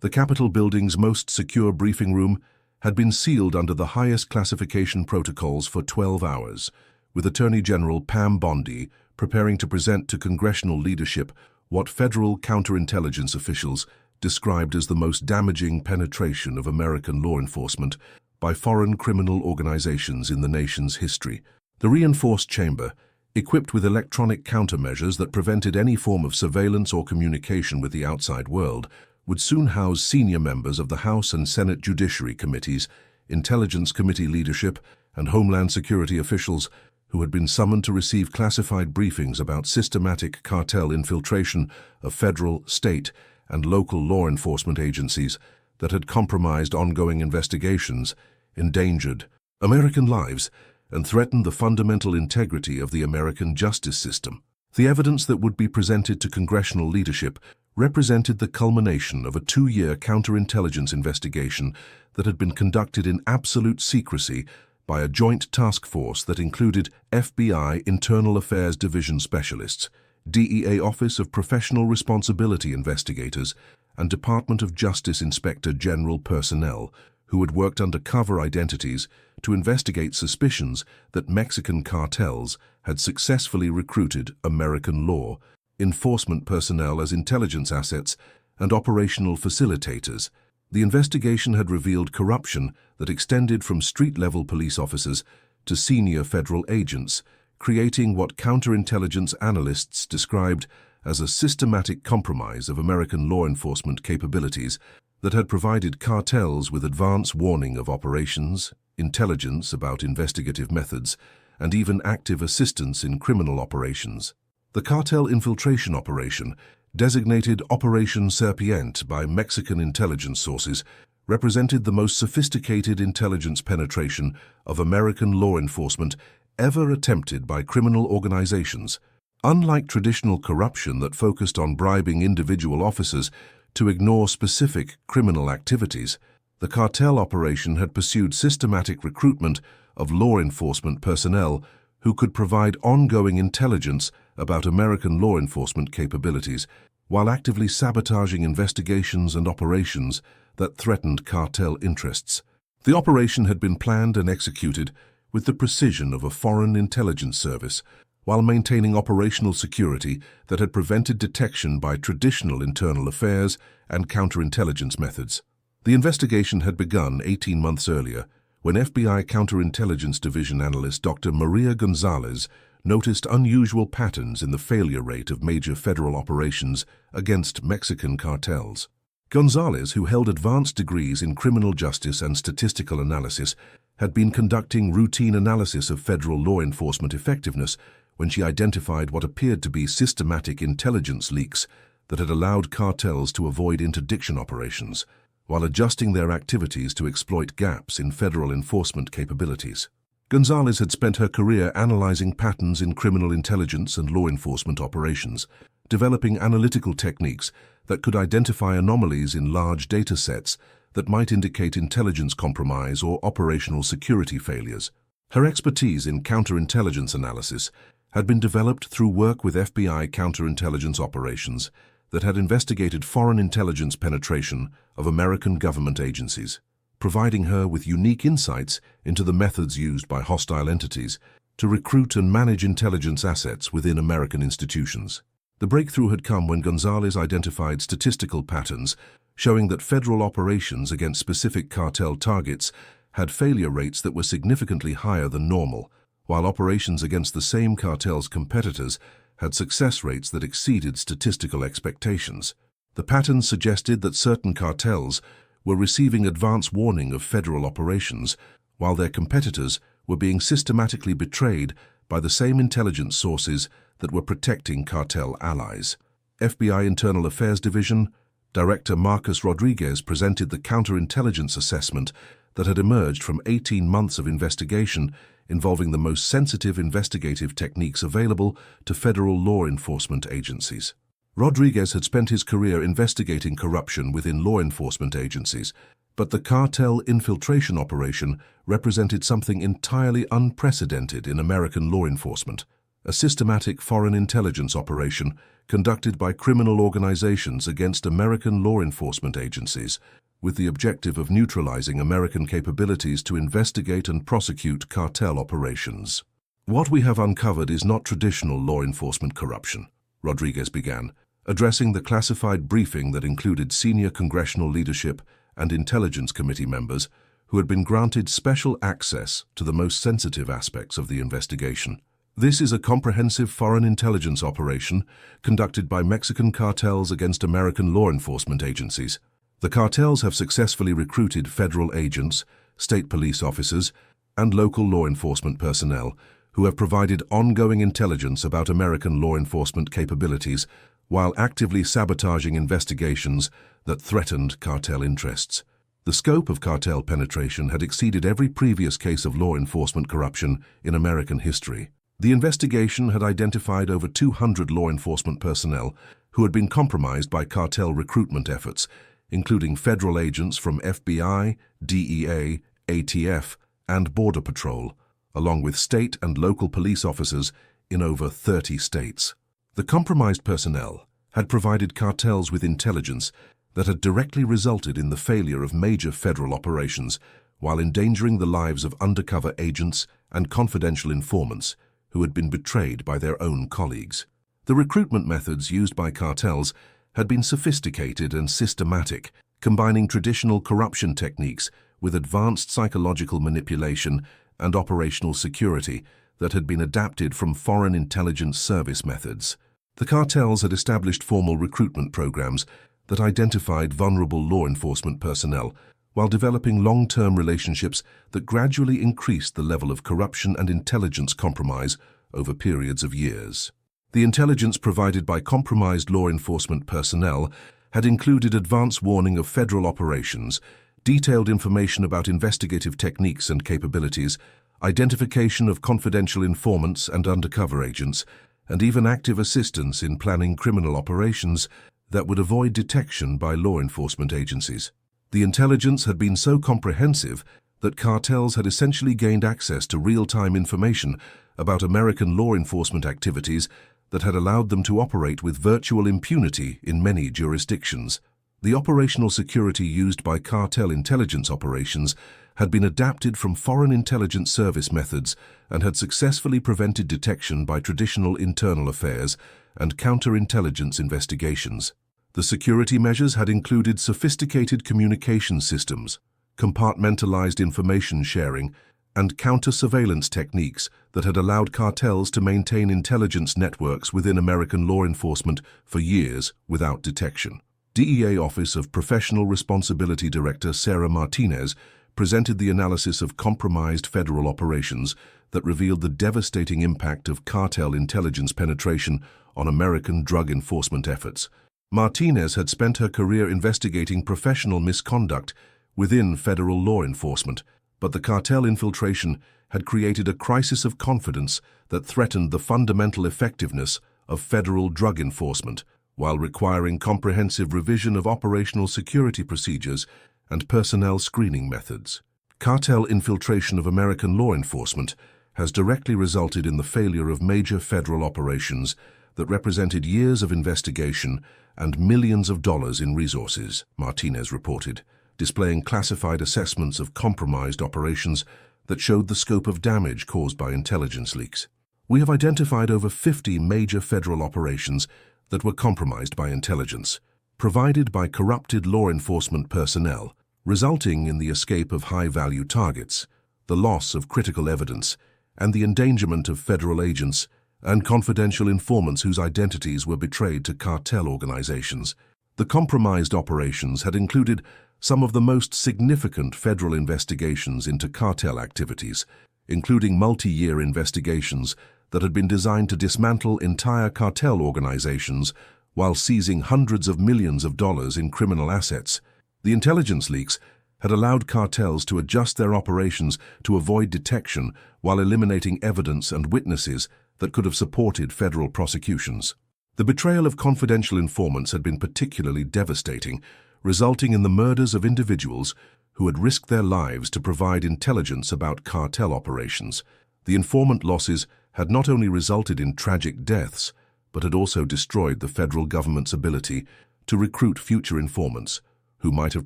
The Capitol building's most secure briefing room had been sealed under the highest classification protocols for 12 hours, with Attorney General Pam Bondi preparing to present to congressional leadership what federal counterintelligence officials described as the most damaging penetration of American law enforcement by foreign criminal organizations in the nation's history. The reinforced chamber, equipped with electronic countermeasures that prevented any form of surveillance or communication with the outside world, would soon house senior members of the House and Senate Judiciary Committees, Intelligence Committee leadership, and Homeland Security officials who had been summoned to receive classified briefings about systematic cartel infiltration of federal, state, and local law enforcement agencies that had compromised ongoing investigations, endangered American lives, and threatened the fundamental integrity of the American justice system. The evidence that would be presented to congressional leadership represented the culmination of a 2-year counterintelligence investigation that had been conducted in absolute secrecy by a joint task force that included FBI Internal Affairs Division specialists, DEA Office of Professional Responsibility investigators, and Department of Justice Inspector General personnel who had worked under cover identities to investigate suspicions that Mexican cartels had successfully recruited American law enforcement personnel as intelligence assets and operational facilitators. The investigation had revealed corruption that extended from street-level police officers to senior federal agents, creating what counterintelligence analysts described as a systematic compromise of American law enforcement capabilities that had provided cartels with advance warning of operations, intelligence about investigative methods, and even active assistance in criminal operations. The Cartel Infiltration Operation, designated Operation Serpiente by Mexican intelligence sources, represented the most sophisticated intelligence penetration of American law enforcement ever attempted by criminal organizations. Unlike traditional corruption that focused on bribing individual officers to ignore specific criminal activities, the cartel operation had pursued systematic recruitment of law enforcement personnel who could provide ongoing intelligence about American law enforcement capabilities while actively sabotaging investigations and operations that threatened cartel interests. The operation had been planned and executed with the precision of a foreign intelligence service, while maintaining operational security that had prevented detection by traditional internal affairs and counterintelligence methods. The investigation had begun 18 months earlier, when FBI Counterintelligence Division analyst Dr. Maria Gonzalez noticed unusual patterns in the failure rate of major federal operations against Mexican cartels. Gonzalez, who held advanced degrees in criminal justice and statistical analysis, had been conducting routine analysis of federal law enforcement effectiveness when she identified what appeared to be systematic intelligence leaks that had allowed cartels to avoid interdiction operations, while adjusting their activities to exploit gaps in federal enforcement capabilities. Gonzalez had spent her career analyzing patterns in criminal intelligence and law enforcement operations, developing analytical techniques that could identify anomalies in large data sets that might indicate intelligence compromise or operational security failures. Her expertise in counterintelligence analysis had been developed through work with FBI counterintelligence operations that had investigated foreign intelligence penetration of American government agencies, providing her with unique insights into the methods used by hostile entities to recruit and manage intelligence assets within American institutions. The breakthrough had come when Gonzalez identified statistical patterns showing that federal operations against specific cartel targets had failure rates that were significantly higher than normal, while operations against the same cartel's competitors had success rates that exceeded statistical expectations. The patterns suggested that certain cartels were receiving advance warning of federal operations, while their competitors were being systematically betrayed by the same intelligence sources that were protecting cartel allies. FBI Internal Affairs Division Director Marcus Rodriguez presented the counterintelligence assessment that had emerged from 18 months of investigation involving the most sensitive investigative techniques available to federal law enforcement agencies. Rodriguez had spent his career investigating corruption within law enforcement agencies, but the Cartel Infiltration operation represented something entirely unprecedented in American law enforcement, a systematic foreign intelligence operation conducted by criminal organizations against American law enforcement agencies, with the objective of neutralizing American capabilities to investigate and prosecute cartel operations. What we have uncovered is not traditional law enforcement corruption, Rodriguez began, addressing the classified briefing that included senior congressional leadership and intelligence committee members who had been granted special access to the most sensitive aspects of the investigation. This is a comprehensive foreign intelligence operation conducted by Mexican cartels against American law enforcement agencies. The cartels have successfully recruited federal agents, state police officers, and local law enforcement personnel who have provided ongoing intelligence about American law enforcement capabilities while actively sabotaging investigations that threatened cartel interests. The scope of cartel penetration had exceeded every previous case of law enforcement corruption in American history. The investigation had identified over 200 law enforcement personnel who had been compromised by cartel recruitment efforts, including federal agents from FBI, DEA, ATF, and Border Patrol, along with state and local police officers in over 30 states. The compromised personnel had provided cartels with intelligence that had directly resulted in the failure of major federal operations while endangering the lives of undercover agents and confidential informants who had been betrayed by their own colleagues. The recruitment methods used by cartels had been sophisticated and systematic, combining traditional corruption techniques with advanced psychological manipulation and operational security that had been adapted from foreign intelligence service methods. The cartels had established formal recruitment programs that identified vulnerable law enforcement personnel while developing long-term relationships that gradually increased the level of corruption and intelligence compromise over periods of years. The intelligence provided by compromised law enforcement personnel had included advance warning of federal operations, detailed information about investigative techniques and capabilities, identification of confidential informants and undercover agents, and even active assistance in planning criminal operations that would avoid detection by law enforcement agencies. The intelligence had been so comprehensive that cartels had essentially gained access to real-time information about American law enforcement activities that had allowed them to operate with virtual impunity in many jurisdictions. The operational security used by cartel intelligence operations had been adapted from foreign intelligence service methods and had successfully prevented detection by traditional internal affairs and counterintelligence investigations. The security measures had included sophisticated communication systems, compartmentalized information sharing, and counter-surveillance techniques that had allowed cartels to maintain intelligence networks within American law enforcement for years without detection. DEA Office of Professional Responsibility Director Sarah Martinez presented the analysis of compromised federal operations that revealed the devastating impact of cartel intelligence penetration on American drug enforcement efforts. Martinez had spent her career investigating professional misconduct within federal law enforcement, but the cartel infiltration had created a crisis of confidence that threatened the fundamental effectiveness of federal drug enforcement, while requiring comprehensive revision of operational security procedures and personnel screening methods. Cartel infiltration of American law enforcement has directly resulted in the failure of major federal operations that represented years of investigation and millions of dollars in resources, Martinez reported, displaying classified assessments of compromised operations that showed the scope of damage caused by intelligence leaks. We have identified over 50 major federal operations that were compromised by intelligence, provided by corrupted law enforcement personnel, resulting in the escape of high-value targets, the loss of critical evidence, and the endangerment of federal agents and confidential informants whose identities were betrayed to cartel organizations. The compromised operations had included some of the most significant federal investigations into cartel activities, including multi-year investigations that had been designed to dismantle entire cartel organizations while seizing hundreds of millions of dollars in criminal assets. The intelligence leaks had allowed cartels to adjust their operations to avoid detection while eliminating evidence and witnesses that could have supported federal prosecutions. The betrayal of confidential informants had been particularly devastating, resulting in the murders of individuals who had risked their lives to provide intelligence about cartel operations. The informant losses had not only resulted in tragic deaths, but had also destroyed the federal government's ability to recruit future informants who might have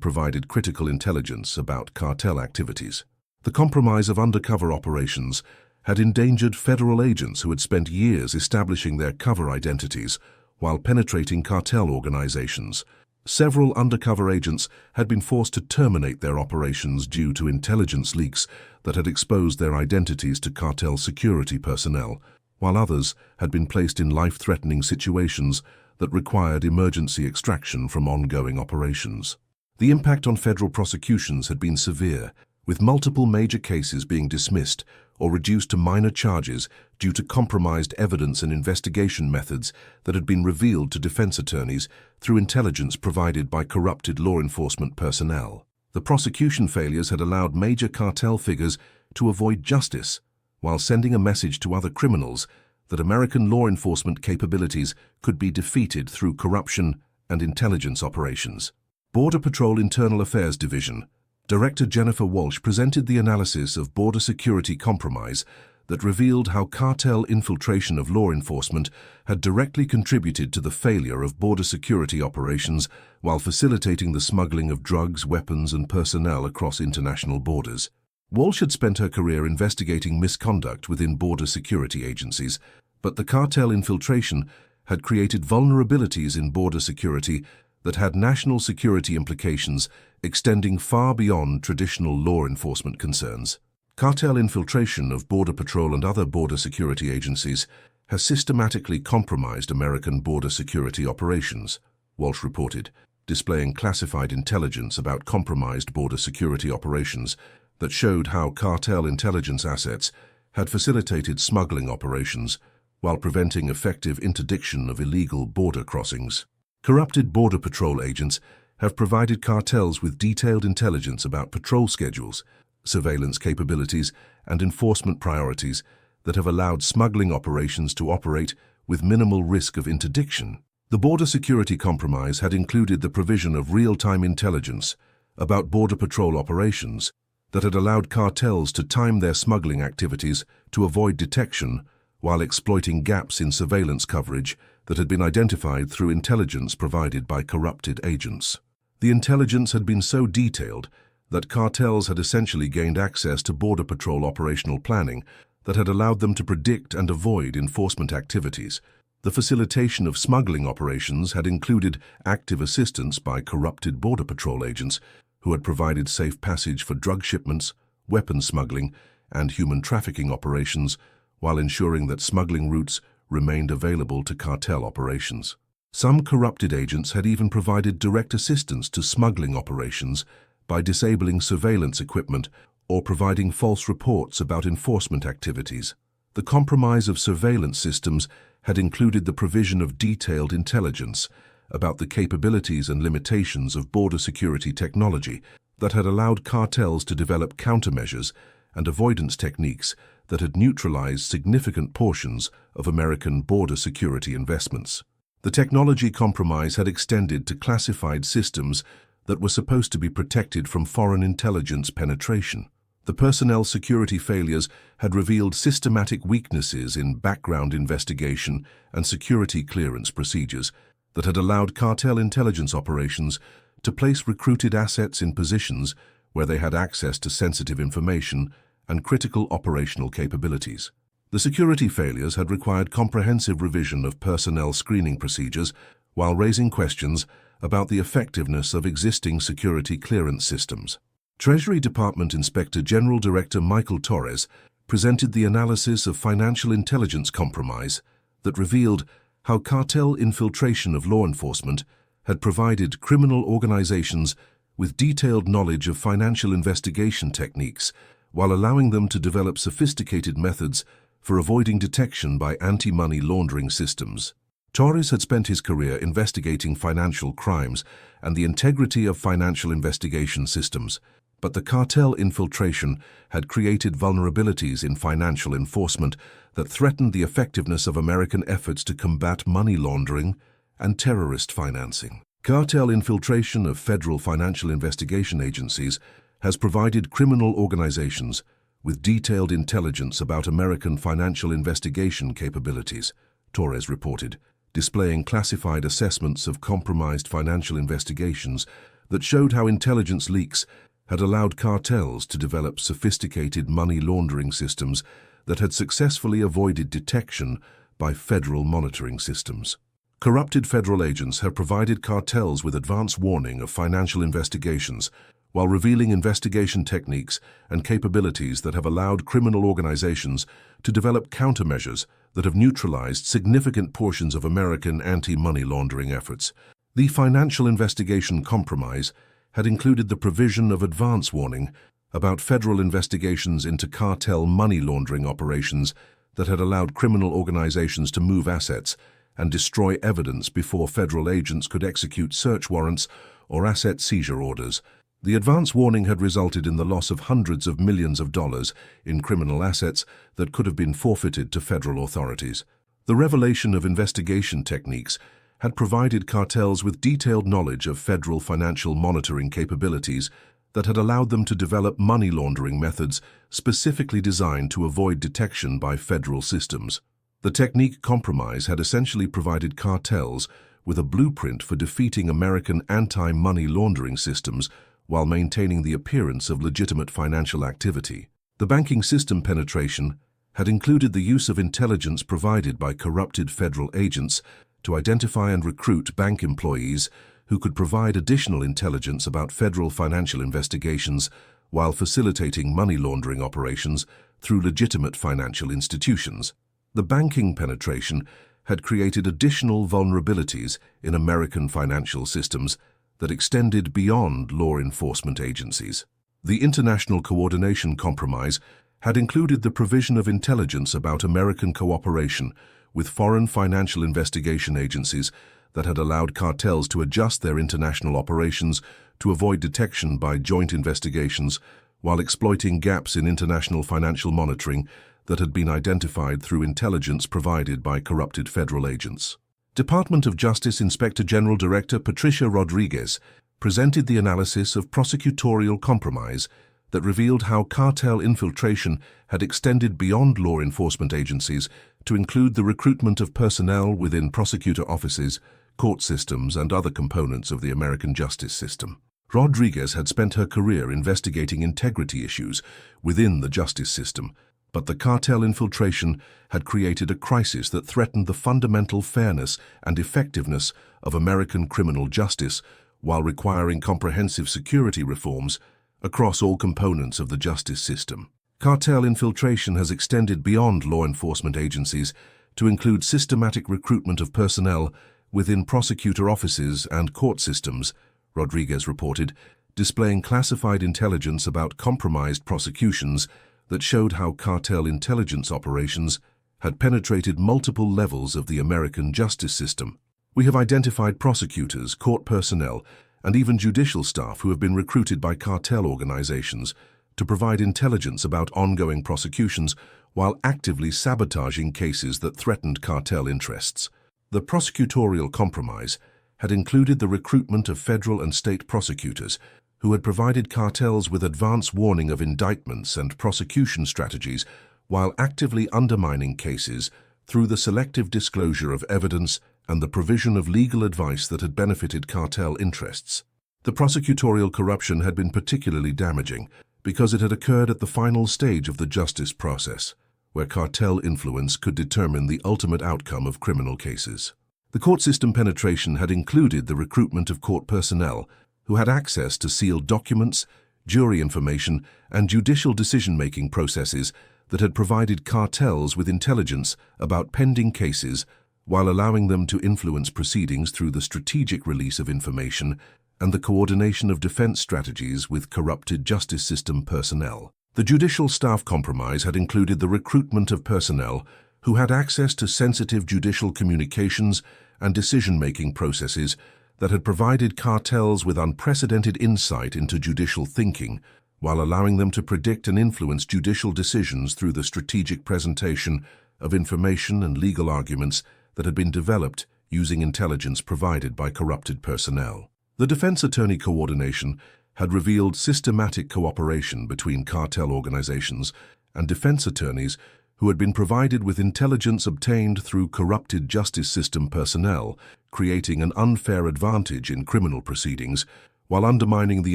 provided critical intelligence about cartel activities. The compromise of undercover operations had endangered federal agents who had spent years establishing their cover identities while penetrating cartel organizations. Several undercover agents had been forced to terminate their operations due to intelligence leaks that had exposed their identities to cartel security personnel, while others had been placed in life-threatening situations that required emergency extraction from ongoing operations. The impact on federal prosecutions had been severe, with multiple major cases being dismissed or reduced to minor charges due to compromised evidence and investigation methods that had been revealed to defense attorneys through intelligence provided by corrupted law enforcement personnel. The prosecution failures had allowed major cartel figures to avoid justice, while sending a message to other criminals that American law enforcement capabilities could be defeated through corruption and intelligence operations. Border Patrol Internal Affairs Division Director Jennifer Walsh presented the analysis of border security compromise that revealed how cartel infiltration of law enforcement had directly contributed to the failure of border security operations while facilitating the smuggling of drugs, weapons, and personnel across international borders. Walsh had spent her career investigating misconduct within border security agencies, but the cartel infiltration had created vulnerabilities in border security that had national security implications extending far beyond traditional law enforcement concerns. Cartel infiltration of Border Patrol and other border security agencies has systematically compromised American border security operations, Walsh reported, displaying classified intelligence about compromised border security operations that showed how cartel intelligence assets had facilitated smuggling operations while preventing effective interdiction of illegal border crossings. Corrupted Border Patrol agents have provided cartels with detailed intelligence about patrol schedules, surveillance capabilities, and enforcement priorities that have allowed smuggling operations to operate with minimal risk of interdiction. The border security compromise had included the provision of real-time intelligence about Border Patrol operations that had allowed cartels to time their smuggling activities to avoid detection while exploiting gaps in surveillance coverage that had been identified through intelligence provided by corrupted agents. The intelligence had been so detailed that cartels had essentially gained access to Border Patrol operational planning that had allowed them to predict and avoid enforcement activities. The facilitation of smuggling operations had included active assistance by corrupted Border Patrol agents who had provided safe passage for drug shipments, weapons smuggling, and human trafficking operations, while ensuring that smuggling routes remained available to cartel operations. Some corrupted agents had even provided direct assistance to smuggling operations by disabling surveillance equipment or providing false reports about enforcement activities. The compromise of surveillance systems had included the provision of detailed intelligence about the capabilities and limitations of border security technology that had allowed cartels to develop countermeasures and avoidance techniques that had neutralized significant portions of American border security investments. The technology compromise had extended to classified systems that were supposed to be protected from foreign intelligence penetration. The personnel security failures had revealed systematic weaknesses in background investigation and security clearance procedures that had allowed cartel intelligence operations to place recruited assets in positions where they had access to sensitive information and critical operational capabilities. The security failures had required comprehensive revision of personnel screening procedures while raising questions about the effectiveness of existing security clearance systems. Treasury Department Inspector General Director Michael Torres presented the analysis of financial intelligence compromise that revealed how cartel infiltration of law enforcement had provided criminal organizations with detailed knowledge of financial investigation techniques while allowing them to develop sophisticated methods for avoiding detection by anti-money laundering systems. Torres had spent his career investigating financial crimes and the integrity of financial investigation systems, but the cartel infiltration had created vulnerabilities in financial enforcement that threatened the effectiveness of American efforts to combat money laundering and terrorist financing. Cartel infiltration of federal financial investigation agencies has provided criminal organizations with detailed intelligence about American financial investigation capabilities, Torres reported, displaying classified assessments of compromised financial investigations that showed how intelligence leaks had allowed cartels to develop sophisticated money laundering systems that had successfully avoided detection by federal monitoring systems. Corrupted federal agents have provided cartels with advance warning of financial investigations, while revealing investigation techniques and capabilities that have allowed criminal organizations to develop countermeasures that have neutralized significant portions of American anti-money laundering efforts. The financial investigation compromise had included the provision of advance warning about federal investigations into cartel money laundering operations that had allowed criminal organizations to move assets and destroy evidence before federal agents could execute search warrants or asset seizure orders. The advance warning had resulted in the loss of hundreds of millions of dollars in criminal assets that could have been forfeited to federal authorities. The revelation of investigation techniques had provided cartels with detailed knowledge of federal financial monitoring capabilities that had allowed them to develop money laundering methods specifically designed to avoid detection by federal systems. The technique compromise had essentially provided cartels with a blueprint for defeating American anti-money laundering systems while maintaining the appearance of legitimate financial activity. The banking system penetration had included the use of intelligence provided by corrupted federal agents to identify and recruit bank employees who could provide additional intelligence about federal financial investigations while facilitating money laundering operations through legitimate financial institutions. The banking penetration had created additional vulnerabilities in American financial systems that extended beyond law enforcement agencies. The international coordination compromise had included the provision of intelligence about American cooperation with foreign financial investigation agencies that had allowed cartels to adjust their international operations to avoid detection by joint investigations while exploiting gaps in international financial monitoring that had been identified through intelligence provided by corrupted federal agents. Department of Justice Inspector General Director Patricia Rodriguez presented the analysis of prosecutorial compromise that revealed how cartel infiltration had extended beyond law enforcement agencies to include the recruitment of personnel within prosecutor offices, court systems, and other components of the American justice system. Rodriguez had spent her career investigating integrity issues within the justice system, but the cartel infiltration had created a crisis that threatened the fundamental fairness and effectiveness of American criminal justice while requiring comprehensive security reforms across all components of the justice system. Cartel infiltration has extended beyond law enforcement agencies to include systematic recruitment of personnel within prosecutor offices and court systems, Rodriguez reported, displaying classified intelligence about compromised prosecutions that showed how cartel intelligence operations had penetrated multiple levels of the American justice system. We have identified prosecutors, court personnel, and even judicial staff who have been recruited by cartel organizations to provide intelligence about ongoing prosecutions while actively sabotaging cases that threatened cartel interests. The prosecutorial compromise had included the recruitment of federal and state prosecutors who had provided cartels with advance warning of indictments and prosecution strategies while actively undermining cases through the selective disclosure of evidence and the provision of legal advice that had benefited cartel interests. The prosecutorial corruption had been particularly damaging because it had occurred at the final stage of the justice process, where cartel influence could determine the ultimate outcome of criminal cases. The court system penetration had included the recruitment of court personnel who had access to sealed documents, jury information, and judicial decision-making processes that had provided cartels with intelligence about pending cases while allowing them to influence proceedings through the strategic release of information and the coordination of defense strategies with corrupted justice system personnel. The judicial staff compromise had included the recruitment of personnel who had access to sensitive judicial communications and decision-making processes that had provided cartels with unprecedented insight into judicial thinking, while allowing them to predict and influence judicial decisions through the strategic presentation of information and legal arguments that had been developed using intelligence provided by corrupted personnel. The defense attorney coordination had revealed systematic cooperation between cartel organizations and defense attorneys who had been provided with intelligence obtained through corrupted justice system personnel, creating an unfair advantage in criminal proceedings, while undermining the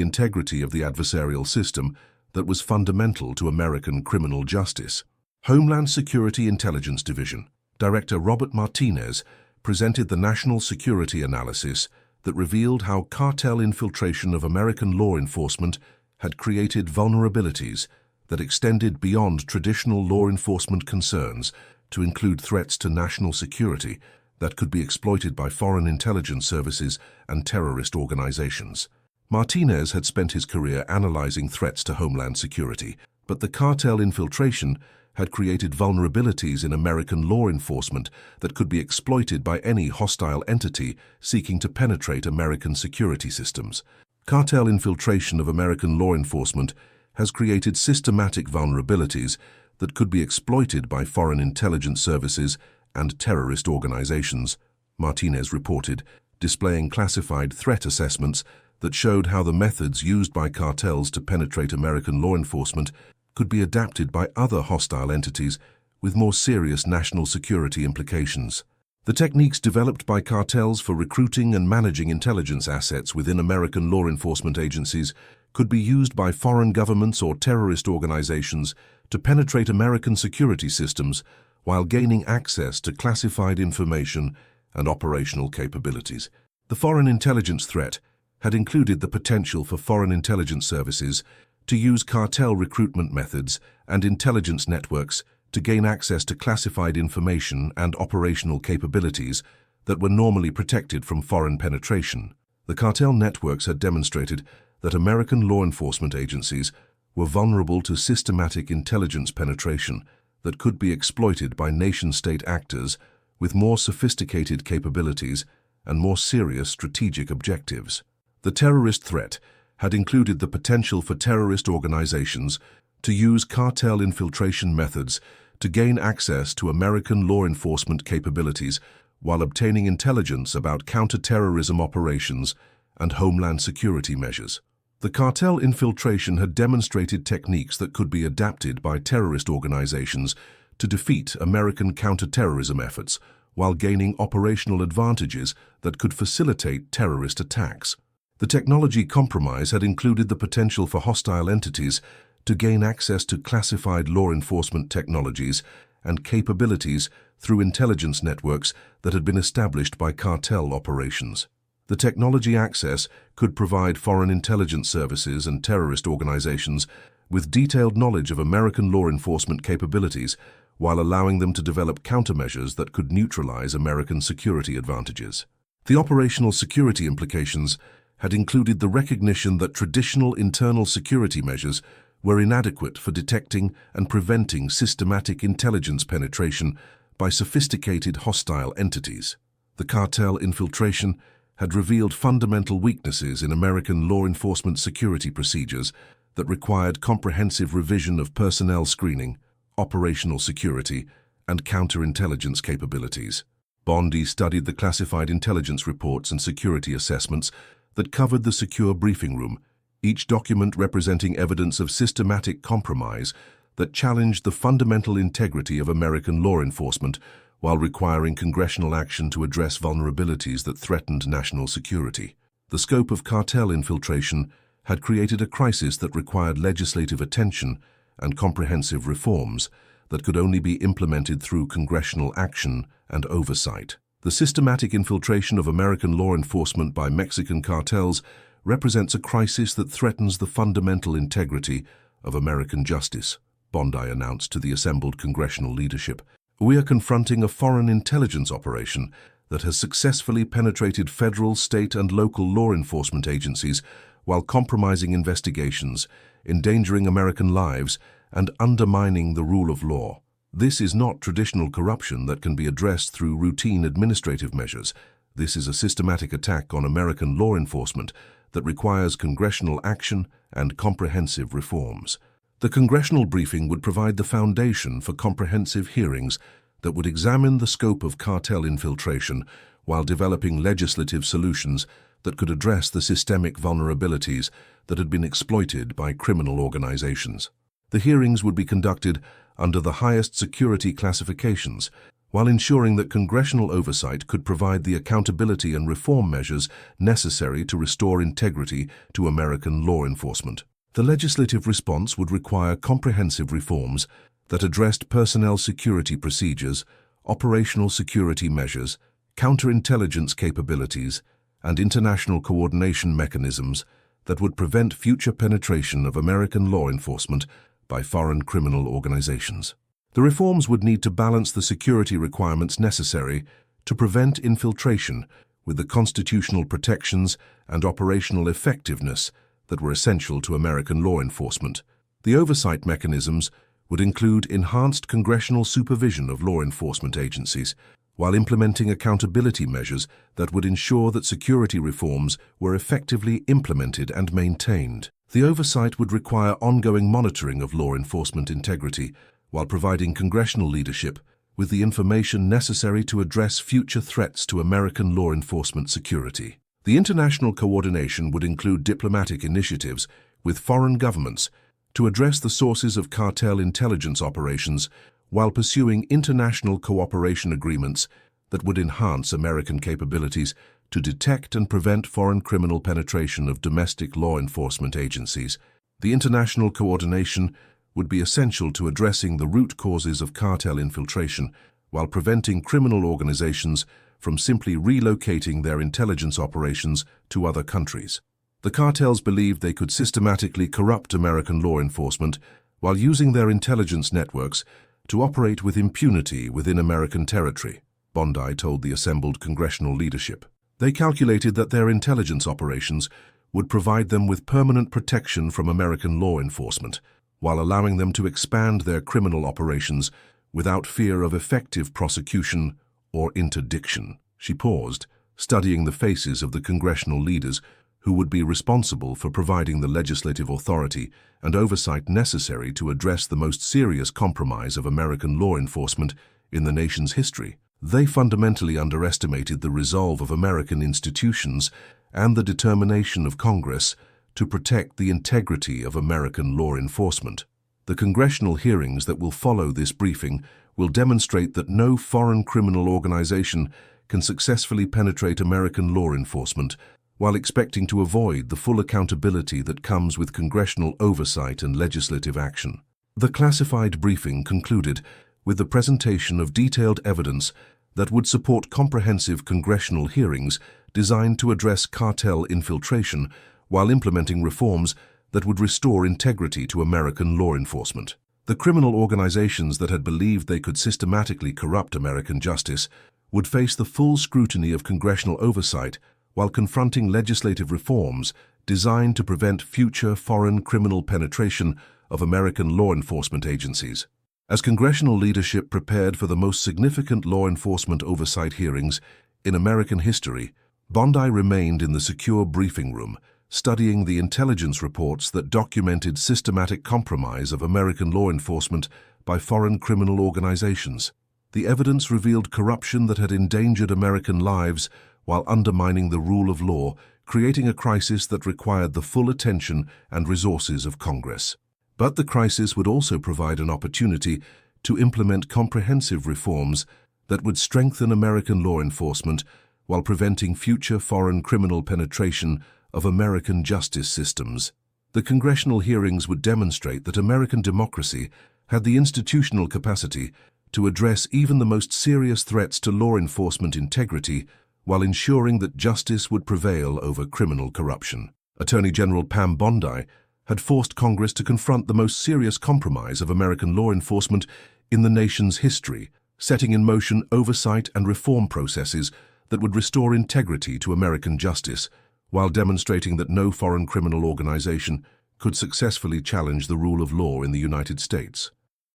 integrity of the adversarial system that was fundamental to American criminal justice. Homeland Security Intelligence Division Director Robert Martinez presented the national security analysis that revealed how cartel infiltration of American law enforcement had created vulnerabilities that extended beyond traditional law enforcement concerns to include threats to national security that could be exploited by foreign intelligence services and terrorist organizations. Martinez had spent his career analyzing threats to homeland security, but the cartel infiltration had created vulnerabilities in American law enforcement that could be exploited by any hostile entity seeking to penetrate American security systems. Cartel infiltration of American law enforcement has created systematic vulnerabilities that could be exploited by foreign intelligence services and terrorist organizations, Martinez reported, displaying classified threat assessments that showed how the methods used by cartels to penetrate American law enforcement could be adapted by other hostile entities with more serious national security implications. The techniques developed by cartels for recruiting and managing intelligence assets within American law enforcement agencies could be used by foreign governments or terrorist organizations to penetrate American security systems while gaining access to classified information and operational capabilities. The foreign intelligence threat had included the potential for foreign intelligence services to use cartel recruitment methods and intelligence networks to gain access to classified information and operational capabilities that were normally protected from foreign penetration. The cartel networks had demonstrated that American law enforcement agencies were vulnerable to systematic intelligence penetration that could be exploited by nation-state actors with more sophisticated capabilities and more serious strategic objectives. The terrorist threat had included the potential for terrorist organizations to use cartel infiltration methods to gain access to American law enforcement capabilities while obtaining intelligence about counter-terrorism operations and homeland security measures. The cartel infiltration had demonstrated techniques that could be adapted by terrorist organizations to defeat American counter-terrorism efforts while gaining operational advantages that could facilitate terrorist attacks. The technology compromise had included the potential for hostile entities to gain access to classified law enforcement technologies and capabilities through intelligence networks that had been established by cartel operations. The technology access could provide foreign intelligence services and terrorist organizations with detailed knowledge of American law enforcement capabilities while allowing them to develop countermeasures that could neutralize American security advantages. The operational security implications had included the recognition that traditional internal security measures were inadequate for detecting and preventing systematic intelligence penetration by sophisticated hostile entities. The cartel infiltration had revealed fundamental weaknesses in American law enforcement security procedures that required comprehensive revision of personnel screening, operational security, and counterintelligence capabilities. Bondi studied the classified intelligence reports and security assessments that covered the secure briefing room, each document representing evidence of systematic compromise that challenged the fundamental integrity of American law enforcement while requiring congressional action to address vulnerabilities that threatened national security. The scope of cartel infiltration had created a crisis that required legislative attention and comprehensive reforms that could only be implemented through congressional action and oversight. The systematic infiltration of American law enforcement by Mexican cartels represents a crisis that threatens the fundamental integrity of American justice, Bondi announced to the assembled congressional leadership. We are confronting a foreign intelligence operation that has successfully penetrated federal, state, and local law enforcement agencies while compromising investigations, endangering American lives, and undermining the rule of law. This is not traditional corruption that can be addressed through routine administrative measures. This is a systematic attack on American law enforcement that requires congressional action and comprehensive reforms. The congressional briefing would provide the foundation for comprehensive hearings that would examine the scope of cartel infiltration while developing legislative solutions that could address the systemic vulnerabilities that had been exploited by criminal organizations. The hearings would be conducted under the highest security classifications, while ensuring that congressional oversight could provide the accountability and reform measures necessary to restore integrity to American law enforcement. The legislative response would require comprehensive reforms that addressed personnel security procedures, operational security measures, counterintelligence capabilities, and international coordination mechanisms that would prevent future penetration of American law enforcement by foreign criminal organizations. The reforms would need to balance the security requirements necessary to prevent infiltration with the constitutional protections and operational effectiveness that were essential to American law enforcement. The oversight mechanisms would include enhanced congressional supervision of law enforcement agencies, while implementing accountability measures that would ensure that security reforms were effectively implemented and maintained. The oversight would require ongoing monitoring of law enforcement integrity, while providing congressional leadership with the information necessary to address future threats to American law enforcement security. The international coordination would include diplomatic initiatives with foreign governments to address the sources of cartel intelligence operations while pursuing international cooperation agreements that would enhance American capabilities to detect and prevent foreign criminal penetration of domestic law enforcement agencies. The international coordination would be essential to addressing the root causes of cartel infiltration while preventing criminal organizations from simply relocating their intelligence operations to other countries. The cartels believed they could systematically corrupt American law enforcement while using their intelligence networks to operate with impunity within American territory, Bondi told the assembled congressional leadership. They calculated that their intelligence operations would provide them with permanent protection from American law enforcement, while allowing them to expand their criminal operations without fear of effective prosecution or interdiction. She paused, studying the faces of the congressional leaders who would be responsible for providing the legislative authority and oversight necessary to address the most serious compromise of American law enforcement in the nation's history. They fundamentally underestimated the resolve of American institutions and the determination of Congress to protect the integrity of American law enforcement. The congressional hearings that will follow this briefing will demonstrate that no foreign criminal organization can successfully penetrate American law enforcement while expecting to avoid the full accountability that comes with congressional oversight and legislative action. The classified briefing concluded with the presentation of detailed evidence that would support comprehensive congressional hearings designed to address cartel infiltration while implementing reforms that would restore integrity to American law enforcement. The criminal organizations that had believed they could systematically corrupt American justice would face the full scrutiny of congressional oversight while confronting legislative reforms designed to prevent future foreign criminal penetration of American law enforcement agencies. As congressional leadership prepared for the most significant law enforcement oversight hearings in American history, Bondi remained in the secure briefing room, studying the intelligence reports that documented systematic compromise of American law enforcement by foreign criminal organizations. The evidence revealed corruption that had endangered American lives while undermining the rule of law, creating a crisis that required the full attention and resources of Congress. But the crisis would also provide an opportunity to implement comprehensive reforms that would strengthen American law enforcement while preventing future foreign criminal penetration of American justice systems. The congressional hearings would demonstrate that American democracy had the institutional capacity to address even the most serious threats to law enforcement integrity while ensuring that justice would prevail over criminal corruption. Attorney General Pam Bondi had forced Congress to confront the most serious compromise of American law enforcement in the nation's history, setting in motion oversight and reform processes that would restore integrity to American justice, while demonstrating that no foreign criminal organization could successfully challenge the rule of law in the United States.